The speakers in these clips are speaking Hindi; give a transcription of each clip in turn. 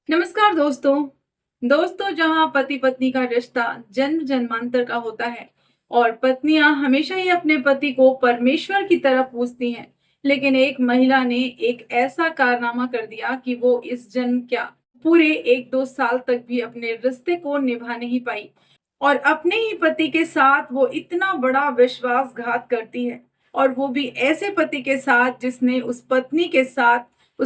नमस्कार दोस्तों जहां पति पत्नी का रिश्ता जन्म जन्मांतर का होता है और पत्नियां हमेशा ही अपने पति को परमेश्वर की तरह पूजती हैं। लेकिन एक महिला ने एक ऐसा कारनामा कर दिया कि वो इस जन्म क्या पूरे 1-2 साल तक भी अपने रिश्ते को निभा नहीं पाई और अपने ही पति के साथ वो इतना बड़ा विश्वासघात करती है। और वो भी ऐसे पति के साथ जिसने उस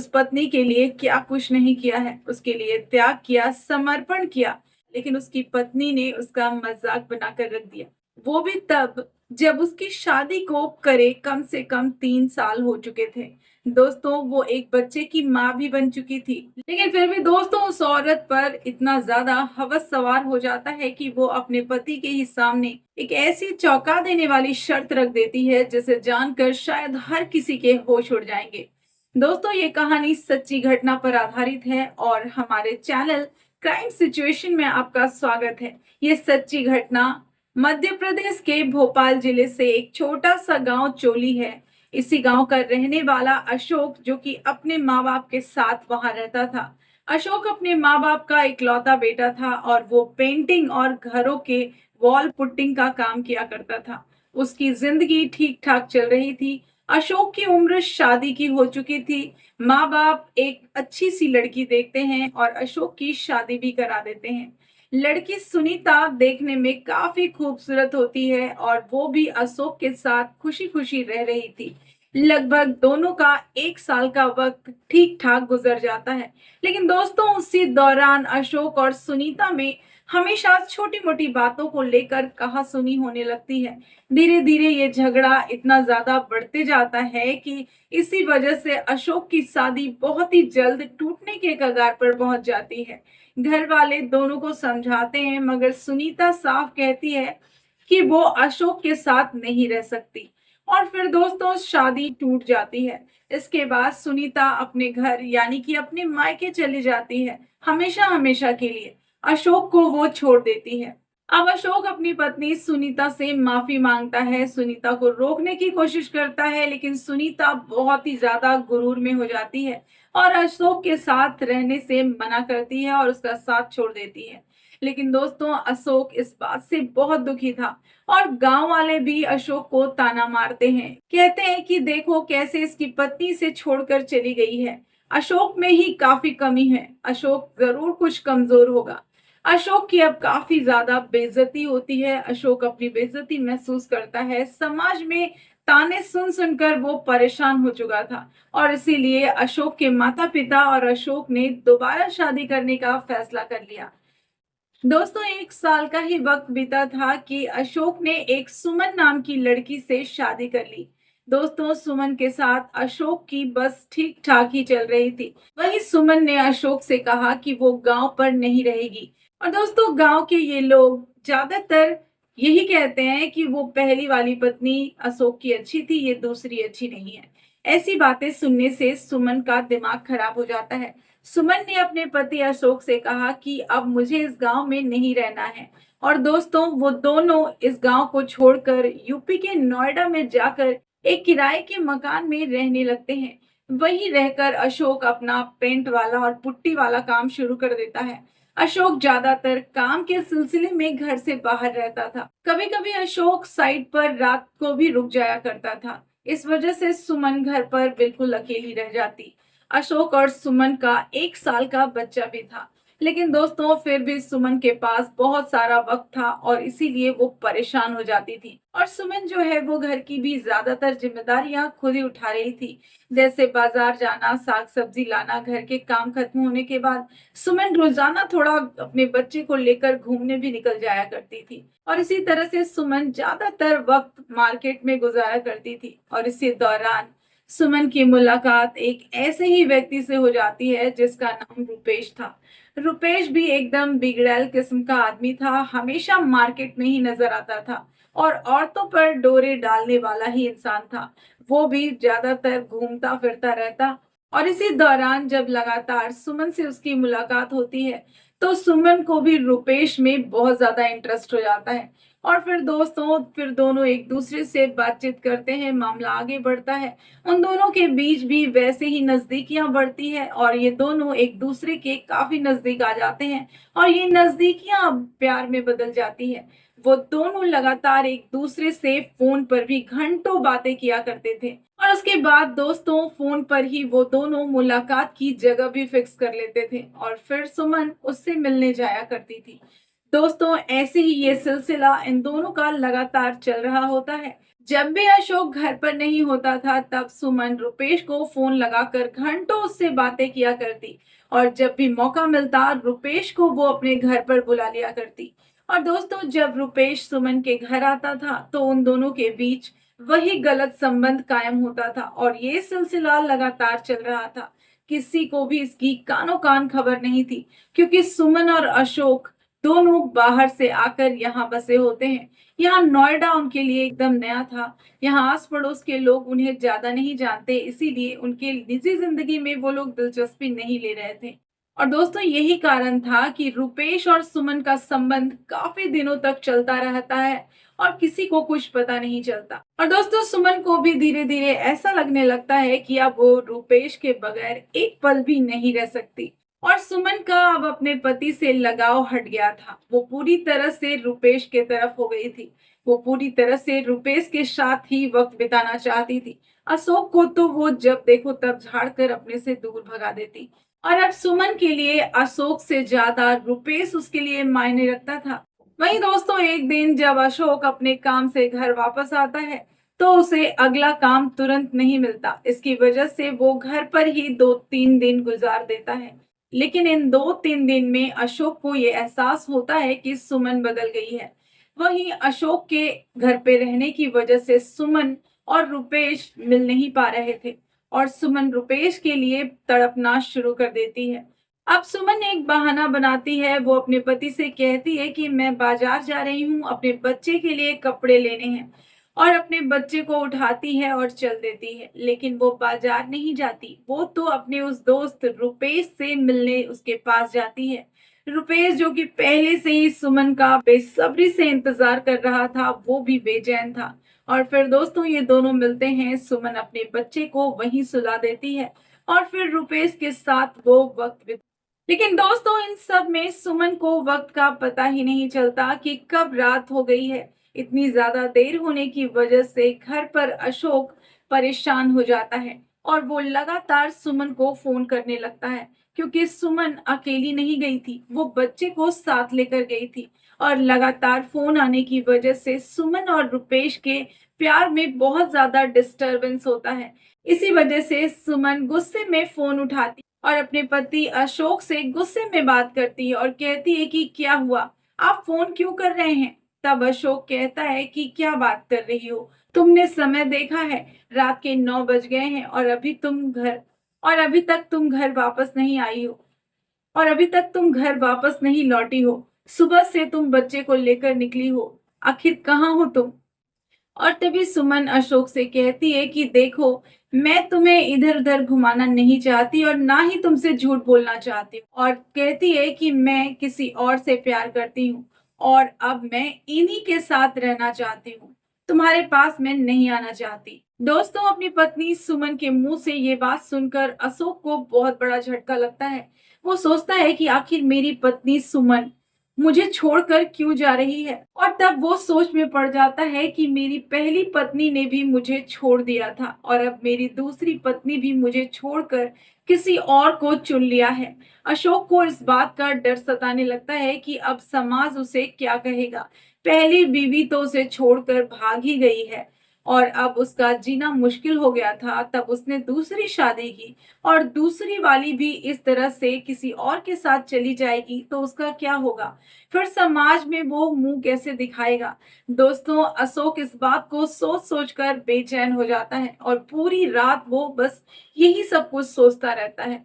पत्नी के लिए क्या कुछ नहीं किया है, उसके लिए त्याग किया, समर्पण किया, लेकिन उसकी पत्नी ने उसका मज़ाक बनाकर रख दिया। वो भी तब जब उसकी शादी को करे कम से कम 3 साल हो चुके थे। दोस्तों, वो एक बच्चे की माँ भी बन चुकी थी। लेकिन फिर भी दोस्तों उस औरत पर इतना ज़्यादा हवस सवार हो जाता है कि वो अपने पति के ही सामने एक ऐसी चौंका देने वाली शर्त रख देती है जिसे जानकर शायद हर किसी के होश उड़ जाएंगे। दोस्तों, ये कहानी सच्ची घटना पर आधारित है और हमारे चैनल क्राइम सिचुएशन में आपका स्वागत है। ये सच्ची घटना मध्य प्रदेश के भोपाल जिले से एक छोटा सा गांव चोली है। इसी गांव का रहने वाला अशोक, जो कि अपने माँ बाप के साथ वहां रहता था। अशोक अपने माँ बाप का इकलौता बेटा था और वो पेंटिंग और घरों के वॉल पुट्टिंग का काम किया करता था। उसकी जिंदगी ठीक ठाक चल रही थी। अशोक की उम्र शादी की हो चुकी थी। माँ बाप एक अच्छी सी लड़की देखते हैं और अशोक की शादी भी करा देते हैं। लड़की सुनीता देखने में काफी खूबसूरत होती है और वो भी अशोक के साथ खुशी खुशी रह रही थी। लगभग दोनों का 1 साल का वक्त ठीक ठाक गुजर जाता है। लेकिन दोस्तों, उसी दौरान अशोक और सुनीता में हमेशा छोटी मोटी बातों को लेकर कहासुनी होने लगती है। धीरे धीरे ये झगड़ा इतना ज्यादा बढ़ते जाता है कि इसी वजह से अशोक की शादी बहुत ही जल्द टूटने के कगार पर पहुंच जाती है। घर वाले दोनों को समझाते हैं, मगर सुनीता साफ कहती है कि वो अशोक के साथ नहीं रह सकती। और फिर दोस्तों शादी टूट जाती है। इसके बाद सुनीता अपने घर यानी कि अपने मायके चली जाती है, हमेशा हमेशा के लिए। अशोक को वो छोड़ देती है। अब अशोक अपनी पत्नी सुनीता से माफी मांगता है, सुनीता को रोकने की कोशिश करता है, लेकिन सुनीता बहुत ही ज्यादा गुरूर में हो जाती है और अशोक के साथ रहने से मना करती है और उसका साथ छोड़ देती है। लेकिन दोस्तों, अशोक इस बात से बहुत दुखी था और गांव वाले भी अशोक को ताना मारते हैं। कहते हैं कि देखो कैसे इसकी पत्नी से छोड़कर चली गई है। अशोक में ही काफी कमी है, अशोक जरूर कुछ कमजोर होगा। अशोक की अब काफी ज्यादा बेइज्जती होती है। अशोक अपनी बेइज्जती महसूस करता है। समाज में ताने सुन सुनकर वो परेशान हो चुका था और इसीलिए अशोक के माता पिता और अशोक ने दोबारा शादी करने का फैसला कर लिया। दोस्तों, 1 साल का ही वक्त बीता था कि अशोक ने एक सुमन नाम की लड़की से शादी कर ली। दोस्तों, सुमन के साथ अशोक की बस ठीक ठाक ही चल रही थी। वहीं सुमन ने अशोक से कहा कि वो गांव पर नहीं रहेगी। और दोस्तों, गांव के ये लोग ज्यादातर यही कहते हैं कि वो पहली वाली पत्नी अशोक की अच्छी थी, ये दूसरी अच्छी नहीं है। ऐसी बातें सुनने से सुमन का दिमाग खराब हो जाता है। सुमन ने अपने पति अशोक से कहा कि अब मुझे इस गांव में नहीं रहना है। और दोस्तों, वो दोनों इस गांव को छोड़कर यूपी के नोएडा में जाकर एक किराए के मकान में रहने लगते हैं। वहीं रहकर अशोक अपना पेंट वाला और पुट्टी वाला काम शुरू कर देता है। अशोक ज्यादातर काम के सिलसिले में घर से बाहर रहता था। कभी कभी अशोक साइट पर रात को भी रुक जाया करता था। इस वजह से सुमन घर पर बिल्कुल अकेली रह जाती। अशोक और सुमन का 1 साल का बच्चा भी था। लेकिन दोस्तों, फिर भी सुमन के पास बहुत सारा वक्त था और इसीलिए वो परेशान हो जाती थी। और सुमन जो है वो घर की भी ज्यादातर जिम्मेदारियां खुद ही उठा रही थी, जैसे बाजार जाना, साग सब्जी लाना। घर के काम खत्म होने के बाद सुमन रोजाना थोड़ा अपने बच्चे को लेकर घूमने भी निकल जाया करती थी और इसी तरह से सुमन ज्यादातर वक्त मार्केट में गुजारा करती थी। और इसी दौरान सुमन की मुलाकात एक ऐसे ही व्यक्ति से हो जाती है जिसका नाम रुपेश था। रुपेश भी एकदम बिगड़ैल किस्म का आदमी था, हमेशा मार्केट में ही नजर आता था और औरतों पर डोरे डालने वाला ही इंसान था। वो भी ज्यादातर घूमता फिरता रहता। और इसी दौरान जब लगातार सुमन से उसकी मुलाकात होती है तो सुमन को भी रुपेश में बहुत ज्यादा इंटरेस्ट हो जाता है। और फिर दोनों एक दूसरे से बातचीत करते हैं, मामला आगे बढ़ता है। उन दोनों के बीच भी वैसे ही नजदीकियां बढ़ती है और ये दोनों एक दूसरे के काफी नजदीक आ जाते हैं और ये नजदीकियां अब प्यार में बदल जाती है। वो दोनों लगातार एक दूसरे से फोन पर भी घंटों बातें किया करते थे और उसके बाद दोस्तों फोन पर ही वो दोनों मुलाकात की जगह भी फिक्स कर लेते थे और फिर सुमन उससे मिलने जाया करती थी। दोस्तों ऐसे ही ये सिलसिला इन दोनों का लगातार चल रहा होता है। जब भी अशोक घर पर नहीं होता था तब सुमन रुपेश को फोन लगाकर घंटों उससे बातें किया करती और जब भी मौका मिलता रुपेश को वो अपने घर पर बुला लिया करती। और दोस्तों जब रुपेश सुमन के घर आता था तो उन दोनों के बीच वही गलत संबंध कायम होता था और ये सिलसिला लगातार चल रहा था। किसी को भी इसकी कानो कान खबर नहीं थी क्योंकि सुमन और अशोक दोनों बाहर से आकर यहाँ बसे होते हैं। यहाँ नोएडा उनके लिए एकदम नया था। यहाँ आस पड़ोस के लोग उन्हें ज्यादा नहीं जानते, इसीलिए उनके निजी जिंदगी में वो लोग दिलचस्पी नहीं ले रहे थे। और दोस्तों यही कारण था कि रुपेश और सुमन का संबंध काफी दिनों तक चलता रहता है और किसी को कुछ पता नहीं चलता। और दोस्तों सुमन को भी धीरे धीरे ऐसा लगने लगता है कि अब वो रुपेश के बगैर एक पल भी नहीं रह सकती। और सुमन का अब अपने पति से लगाव हट गया था। वो पूरी तरह से रुपेश के तरफ हो गई थी। वो पूरी तरह से रुपेश के साथ ही वक्त बिताना चाहती थी। अशोक को तो वो जब देखो तब झाड़ कर अपने से दूर भगा देती और अब सुमन के लिए अशोक से ज्यादा रुपेश उसके लिए मायने रखता था। वहीं दोस्तों एक दिन जब अशोक अपने काम से घर वापस आता है तो उसे अगला काम तुरंत नहीं मिलता। इसकी वजह से वो घर पर ही 2-3 दिन गुजार देता है। लेकिन इन 2-3 दिन में अशोक को ये एहसास होता है कि सुमन बदल गई है। वहीं अशोक के घर पे रहने की वजह से सुमन और रुपेश मिल नहीं पा रहे थे और सुमन रुपेश के लिए तड़पना शुरू कर देती है। अब सुमन एक बहाना बनाती है। वो अपने पति से कहती है कि मैं बाजार जा रही हूँ, अपने बच्चे के लिए कपड़े लेने हैं, और अपने बच्चे को उठाती है और चल देती है। लेकिन वो बाजार नहीं जाती, वो तो अपने उस दोस्त रुपेश से मिलने उसके पास जाती है। रुपेश जो कि पहले से ही सुमन का बेसब्री से इंतजार कर रहा था, वो भी बेचैन था। और फिर दोस्तों ये दोनों मिलते हैं। सुमन अपने बच्चे को वहीं सुला देती है और फिर रुपेश के साथ वो वक्त लेकिन दोस्तों इन सब में सुमन को वक्त का पता ही नहीं चलता कि कब रात हो गई है। इतनी ज्यादा देर होने की वजह से घर पर अशोक परेशान हो जाता है और वो लगातार सुमन को फोन करने लगता है क्योंकि सुमन अकेली नहीं गई थी, वो बच्चे को साथ लेकर गई थी। और लगातार फोन आने की वजह से सुमन और रुपेश के प्यार में बहुत ज्यादा डिस्टरबेंस होता है। इसी वजह से सुमन गुस्से में फोन उठाती और अपने पति अशोक से गुस्से में बात करती है और कहती है कि क्या हुआ, आप फोन क्यों कर रहे हैं। तब अशोक कहता है कि क्या बात कर रही हो, तुमने समय देखा है, रात के 9 बज गए हैं और अभी तक तुम घर वापस नहीं आई हो और अभी तक तुम घर वापस नहीं लौटी हो। सुबह से तुम बच्चे को लेकर निकली हो, आखिर कहाँ हो तुम। और तभी सुमन अशोक से कहती है कि देखो, मैं तुम्हें इधर उधर घुमाना नहीं चाहती और ना ही तुमसे झूठ बोलना चाहती हूँ। और कहती है कि मैं किसी और से प्यार करती हूँ और अब मैं इन्हीं के साथ रहना चाहती हूँ, तुम्हारे पास मैं नहीं आना चाहती। दोस्तों अपनी पत्नी सुमन के मुंह से ये बात सुनकर अशोक को बहुत बड़ा झटका लगता है। वो सोचता है कि आखिर मेरी पत्नी सुमन मुझे छोड़कर क्यों जा रही है। और तब वो सोच में पड़ जाता है कि मेरी पहली पत्नी ने भी मुझे छोड़ दिया था और अब मेरी दूसरी पत्नी भी मुझे छोड़कर किसी और को चुन लिया है। अशोक को इस बात का डर सताने लगता है कि अब समाज उसे क्या कहेगा। पहली बीवी तो उसे छोड़कर भाग ही गई है और अब उसका जीना मुश्किल हो गया था। तब उसने दूसरी शादी की और दूसरी वाली भी इस तरह से किसी और के साथ चली जाएगी तो उसका क्या होगा, फिर समाज में वो मुंह कैसे दिखाएगा। दोस्तों अशोक इस बात को सोच सोच कर बेचैन हो जाता है और पूरी रात वो बस यही सब कुछ सोचता रहता है।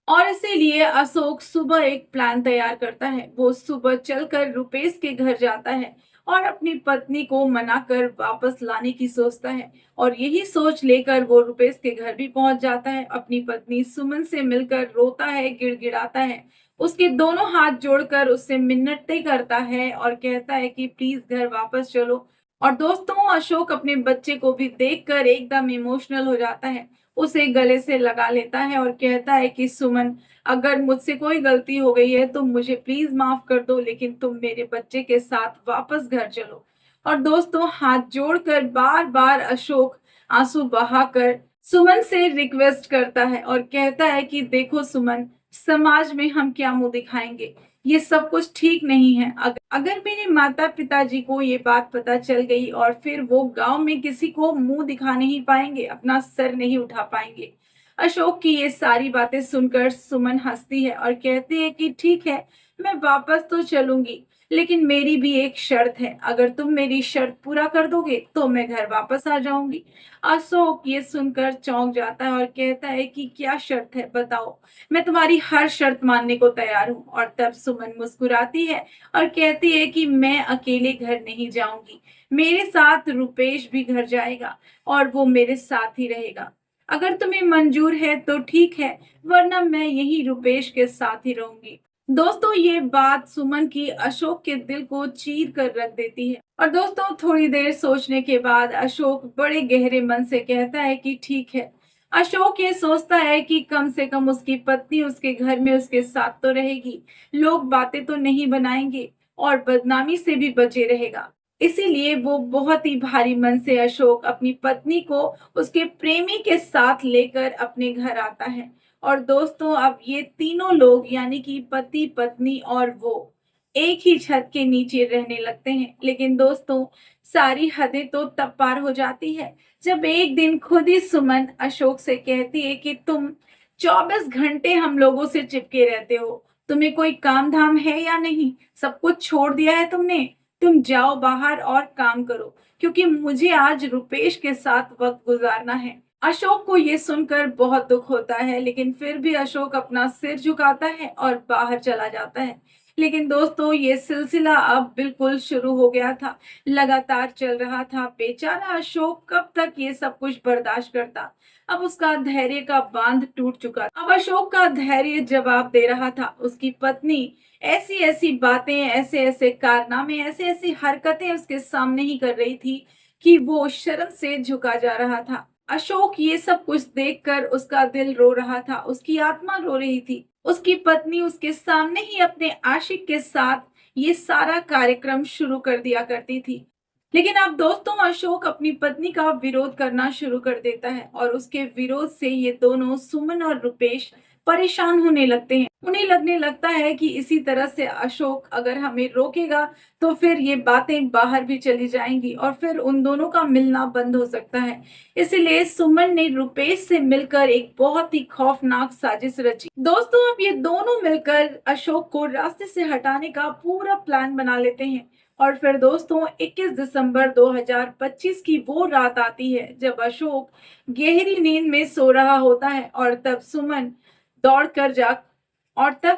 और इसीलिए अशोक सुबह एक प्लान तैयार करता है। वो सुबह चलकर रुपेश के घर जाता है और अपनी पत्नी को मनाकर वापस लाने की सोचता है और यही सोच लेकर वो रुपेश के घर भी पहुंच जाता है। अपनी पत्नी सुमन से मिलकर रोता है, गिड़गिड़ाता है उसके दोनों हाथ जोड़कर उससे मिन्नतें करता है और कहता है कि प्लीज घर वापस चलो। और दोस्तों अशोक अपने बच्चे को भी देखकर एकदम इमोशनल हो जाता है, उसे गले से लगा लेता है और कहता है कि सुमन, अगर मुझसे कोई गलती हो गई है तो मुझे प्लीज माफ कर दो, लेकिन तुम मेरे बच्चे के साथ वापस घर चलो। और दोस्तों हाथ जोड़कर बार बार अशोक आंसू बहाकर सुमन से रिक्वेस्ट करता है और कहता है कि देखो सुमन, समाज में हम क्या मुंह दिखाएंगे, ये सब कुछ ठीक नहीं है। अगर मेरे माता पिताजी को ये बात पता चल गई और फिर वो गांव में किसी को मुंह दिखा नहीं पाएंगे, अपना सर नहीं उठा पाएंगे। अशोक की ये सारी बातें सुनकर सुमन हंसती है और कहती है कि ठीक है, मैं वापस तो चलूंगी, लेकिन मेरी भी एक शर्त है, अगर तुम मेरी शर्त पूरा कर दोगे तो मैं घर वापस आ जाऊंगी। अशोक ये सुनकर चौंक जाता है और कहता है कि क्या शर्त है, बताओ, मैं तुम्हारी हर शर्त मानने को तैयार हूँ। और तब सुमन मुस्कुराती है और कहती है कि मैं अकेले घर नहीं जाऊंगी, मेरे साथ रुपेश भी घर जाएगा और वो मेरे साथ ही रहेगा। अगर तुम्हें मंजूर है तो ठीक है, वरना मैं यही रुपेश के साथ ही रहूंगी। दोस्तों ये बात सुमन की अशोक के दिल को चीर कर रख देती है। और दोस्तों थोड़ी देर सोचने के बाद अशोक बड़े गहरे मन से कहता है कि ठीक है। अशोक ये सोचता है कि कम से कम उसकी पत्नी उसके घर में उसके साथ तो रहेगी, लोग बातें तो नहीं बनाएंगे और बदनामी से भी बचे रहेगा। इसीलिए वो बहुत ही भारी मन से अशोक अपनी पत्नी को उसके प्रेमी के साथ लेकर अपने घर आता है। और दोस्तों अब ये तीनों लोग यानी कि पति पत्नी और वो एक ही छत के नीचे रहने लगते हैं। लेकिन दोस्तों सारी हदें तो तब पार हो जाती है जब एक दिन खुद ही सुमन अशोक से कहती है कि तुम 24 घंटे हम लोगों से चिपके रहते हो, तुम्हें कोई काम धाम है या नहीं, सब कुछ छोड़ दिया है तुमने, तुम जाओ बाहर और काम करो, क्योंकि मुझे आज रुपेश के साथ वक्त गुजारना है। अशोक को ये सुनकर बहुत दुख होता है, लेकिन फिर भी अशोक अपना सिर झुकाता है और बाहर चला जाता है। लेकिन दोस्तों ये सिलसिला अब बिल्कुल शुरू हो गया था, लगातार चल रहा था। बेचारा अशोक कब तक ये सब कुछ बर्दाश्त करता। अब उसका धैर्य का बांध टूट चुका। अब अशोक का धैर्य जवाब दे रहा था। उसकी पत्नी ऐसी ऐसी बातें, ऐसे ऐसे कारनामे, ऐसे ऐसी हरकतें उसके सामने ही कर रही थी कि वो शर्म से झुका जा रहा था। अशोक ये सब कुछ देखकर उसका दिल रो रहा था, उसकी आत्मा रो रही थी। उसकी पत्नी उसके सामने ही अपने आशिक के साथ ये सारा कार्यक्रम शुरू कर दिया करती थी। लेकिन अब दोस्तों अशोक अपनी पत्नी का विरोध करना शुरू कर देता है और उसके विरोध से ये दोनों सुमन और रुपेश परेशान होने लगते हैं। उन्हें लगने लगता है कि इसी तरह से अशोक अगर हमें रोकेगा तो फिर ये बातें बाहर भी चली जाएंगी और फिर उन दोनों का मिलना बंद हो सकता है। इसलिए सुमन ने रुपेश से मिलकर एक बहुत ही खौफनाक साजिश रची। दोस्तों अब ये दोनों मिलकर अशोक को रास्ते से हटाने का पूरा प्लान बना लेते हैं। और फिर दोस्तों 21 दिसंबर 2025 की वो रात आती है जब अशोक गहरी नींद में सो रहा होता है और तब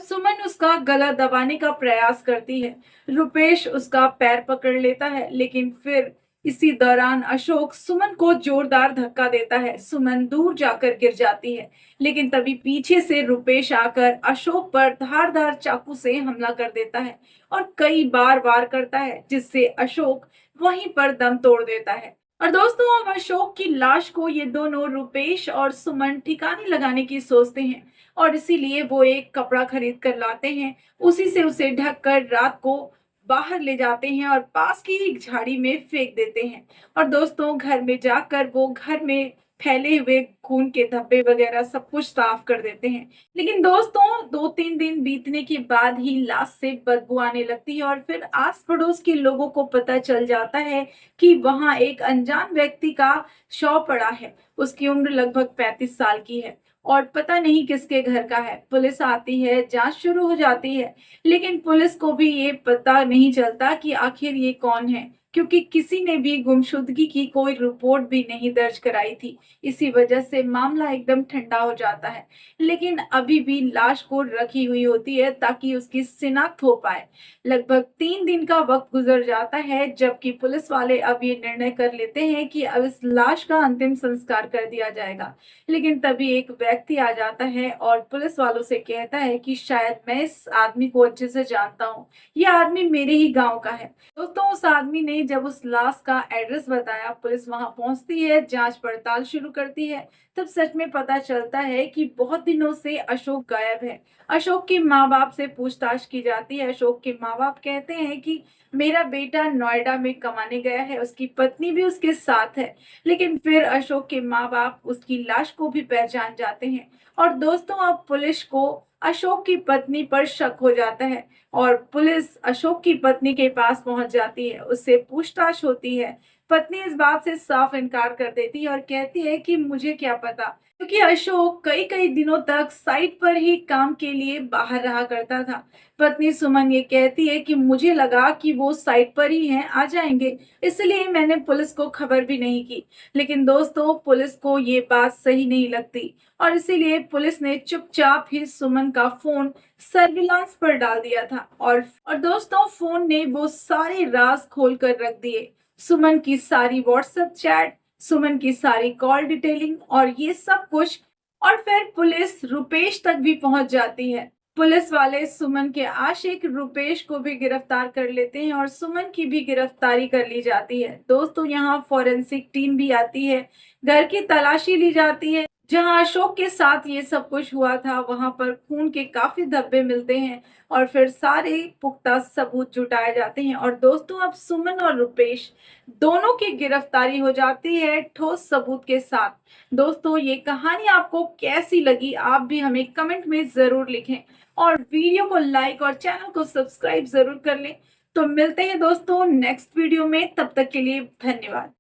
सुमन उसका गला दबाने का प्रयास करती है। रुपेश उसका पैर पकड़ लेता है, लेकिन फिर इसी दौरान अशोक सुमन को जोरदार धक्का देता है। सुमन दूर जाकर गिर जाती है, लेकिन तभी पीछे से रुपेश आकर अशोक पर धारदार चाकू से हमला कर देता है और कई बार वार करता है, जिससे अशोक वहीं पर दम तोड़ देता है। और दोस्तों अब अशोक की लाश को ये दोनों रुपेश और सुमन ठिकाने लगाने की सोचते हैं और इसीलिए वो एक कपड़ा खरीद कर लाते हैं, उसी से उसे ढककर रात को बाहर ले जाते हैं और पास की एक झाड़ी में फेंक देते हैं। और दोस्तों घर में जाकर वो घर में फैले हुए खून के धब्बे वगैरह सब कुछ साफ कर देते हैं। लेकिन दोस्तों 2-3 दिन बीतने के बाद ही लाश से बदबू आने लगती है और फिर आस पड़ोस के लोगों को पता चल जाता है कि वहां एक अनजान व्यक्ति का शव पड़ा है। उसकी उम्र लगभग 35 साल की है और पता नहीं किसके घर का है। पुलिस आती है, जांच शुरू हो जाती है, लेकिन पुलिस को भी ये पता नहीं चलता कि आखिर ये कौन है। क्योंकि किसी ने भी गुमशुदगी की कोई रिपोर्ट भी नहीं दर्ज कराई थी। इसी वजह से मामला एकदम ठंडा हो जाता है। लेकिन अभी भी लाश को रखी हुई होती है ताकि उसकी शिनाख्त हो पाए। लगभग 3 दिन का वक्त गुजर जाता है, जबकि पुलिस वाले अब ये निर्णय कर लेते हैं कि अब इस लाश का अंतिम संस्कार कर दिया जाएगा। लेकिन तभी एक व्यक्ति आ जाता है और पुलिस वालों से कहता है कि शायद मैं इस आदमी को अच्छे से जानता हूँ, ये आदमी मेरे ही गांव का है। दोस्तों, उस आदमी ने जब उस लाश का एड्रेस बताया, पुलिस वहां पहुंचती है, जांच पड़ताल शुरू करती है। तब सच में पता चलता है कि बहुत दिनों से अशोक गायब है। अशोक के माँ बाप से पूछताछ की जाती है। अशोक के माँ बाप कहते हैं कि मेरा बेटा नोएडा में कमाने गया है, उसकी पत्नी भी उसके साथ है। लेकिन फिर अशोक के माँ बाप उसकी लाश को भी पहचान जाते हैं। और दोस्तों, अब पुलिस को अशोक की पत्नी पर शक हो जाता है और पुलिस अशोक की पत्नी के पास पहुंच जाती है, उससे पूछताछ होती है। पत्नी इस बात से साफ इनकार कर देती है और कहती है कि मुझे क्या पता, क्योंकि अशोक कई कई दिनों तक साइट पर ही काम के लिए बाहर रहा करता था। पत्नी सुमन ये कहती है कि मुझे लगा कि वो साइट पर ही हैं, आ जाएंगे, इसलिए मैंने पुलिस को खबर भी नहीं की। लेकिन दोस्तों, पुलिस को ये बात सही नहीं लगती और इसीलिए पुलिस ने चुपचाप ही सुमन का फोन सर्विलांस पर डाल दिया था। और दोस्तों, फोन ने वो सारे राज खोल कर रख दिए। सुमन की सारी व्हाट्सएप चैट, सुमन की सारी कॉल डिटेलिंग और ये सब कुछ। और फिर पुलिस रुपेश तक भी पहुंच जाती है। पुलिस वाले सुमन के आशिक रुपेश को भी गिरफ्तार कर लेते हैं और सुमन की भी गिरफ्तारी कर ली जाती है। दोस्तों, यहाँ फॉरेंसिक टीम भी आती है, घर की तलाशी ली जाती है। जहां अशोक के साथ ये सब कुछ हुआ था, वहां पर खून के काफी धब्बे मिलते हैं और फिर सारे पुख्ता सबूत जुटाए जाते हैं। और दोस्तों, अब सुमन और रुपेश दोनों की गिरफ्तारी हो जाती है ठोस सबूत के साथ। दोस्तों, ये कहानी आपको कैसी लगी, आप भी हमें कमेंट में जरूर लिखें और वीडियो को लाइक और चैनल को सब्सक्राइब जरूर कर लें। तो मिलते हैं दोस्तों नेक्स्ट वीडियो में, तब तक के लिए धन्यवाद।